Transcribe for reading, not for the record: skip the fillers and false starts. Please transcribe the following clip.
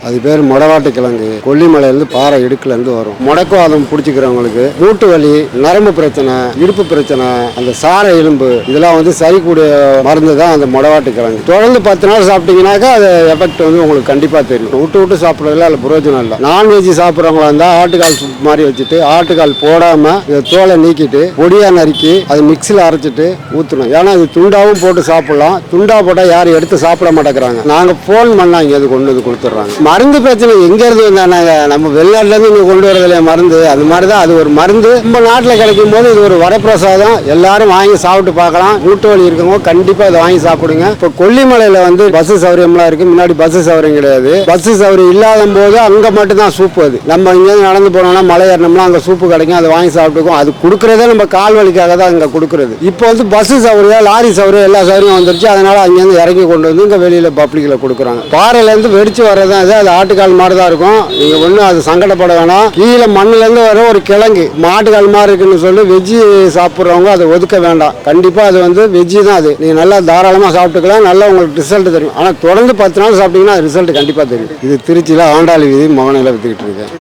அது பேர் மொடவாட்டு கிழங்கு. கொல்லிமலையிலேருந்து பாறை இடுக்குலேருந்து வரும். முடக்குவாதம் பிடிச்சிக்கிறவங்களுக்கு மூட்டு வலி, நரம்பு பிரச்சனை, இடுப்பு பிரச்சனை, அந்த சார எலும்பு இதெல்லாம் வந்து சரிக்கூடிய மருந்து தான் அந்த மொடவாட்டு கிழங்கு. தொடர்ந்து 10 நாள் சாப்பிட்டீங்கன்னாக்கா அது எஃபெக்ட் வந்து உங்களுக்கு கண்டிப்பாக தெரியும். விட்டு விட்டு சாப்பிட்றதுல அதில் பிரயோஜனம் இல்லை. நான்வெஜ் சாப்பிட்றவங்களா இருந்தால் ஆட்டுக்கால் சூப் மாதிரி வச்சுட்டு ஆட்டுக்கால் போடாமல் இதை தோலை நீக்கிட்டு பொடியாக நறுக்கி அதை மிக்சியில் அரைச்சிட்டு ஊற்றணும். ஏன்னா இது துண்டாவும் போட்டு சாப்பிடலாம். துண்டா போட்டால் யாரும் எடுத்து சாப்பிட மாட்டேங்கிறாங்க. நாங்கள் ஃபோன் பண்ணால் இங்கே அது கொண்டு வந்து கொடுத்துட்றாங்க. மருந்து பிரச்சனை எங்கேருந்து வந்தானாங்க? நம்ம வெளிநாட்டிலேருந்து இங்கே கொண்டு வரதில்லையா மருந்து? அது மாதிரி தான் அது ஒரு மருந்து. நம்ம நாட்டில் கிடைக்கும் போது இது ஒரு வரப்பிரசாதம். எல்லாரும் வாங்கி சாப்பிட்டு பார்க்கலாம். மூட்டு வலி இருக்கவங்க கண்டிப்பாக இதை வாங்கி சாப்பிடுங்க. இப்போ கொல்லிமலையில் வந்து பஸ் சௌகரியம்லாம் இருக்குது. முன்னாடி பஸ் சௌகரியம் கிடையாது. பஸ் சௌகரியம் இல்லாத போது அங்கே மட்டும்தான் சூப்பு. அது நம்ம இங்கேருந்து நடந்து போனோம்னா மலை ஏறினோம்னா அங்கே சூப்பு கிடைக்கும். அதை வாங்கி சாப்பிட்டுக்கோம். அது கொடுக்குறதே நம்ம கால் வலிக்காக தான் அங்கே கொடுக்குறது. இப்போ வந்து பஸ் சௌகரியம், லாரி சௌகரியம், எல்லா சௌகரியம் வந்துருச்சு. அதனால அங்கேருந்து இறக்கி கொண்டு வந்து இங்கே வெளியில் பப்ளிக்கில் கொடுக்குறாங்க. பாறையிலேருந்து வெடிச்சு வர்றதான் அது ஆட்டுக்கால் மாதிரி தான் இருக்கும். நீங்கள் ஒன்றும் அது சங்கடப்பட வேணாம். கீழே மண்ணிலேருந்து வர ஒரு கிழங்கு மாட்டுக்கால் மாதிரி இருக்குன்னு சொல்லி வெஜ்ஜி சாப்பிட்றவங்க அதை ஒதுக்க வேண்டாம். கண்டிப்பாக அது வந்து வெஜ்ஜி தான். அது நீங்கள் நல்லா தாராளமாக சாப்பிட்டுக்கலாம். நல்லா உங்களுக்கு ரிசல்ட் தெரியும். ஆனால் தொடர்ந்து 10 நாள் சாப்பிட்டீங்கன்னா ரிசல்ட் கண்டிப்பாக தெரியும். இது திருச்சியில் ஆண்டாளி வீதி மகனையில் வித்துக்கிட்டு இருக்கேன்.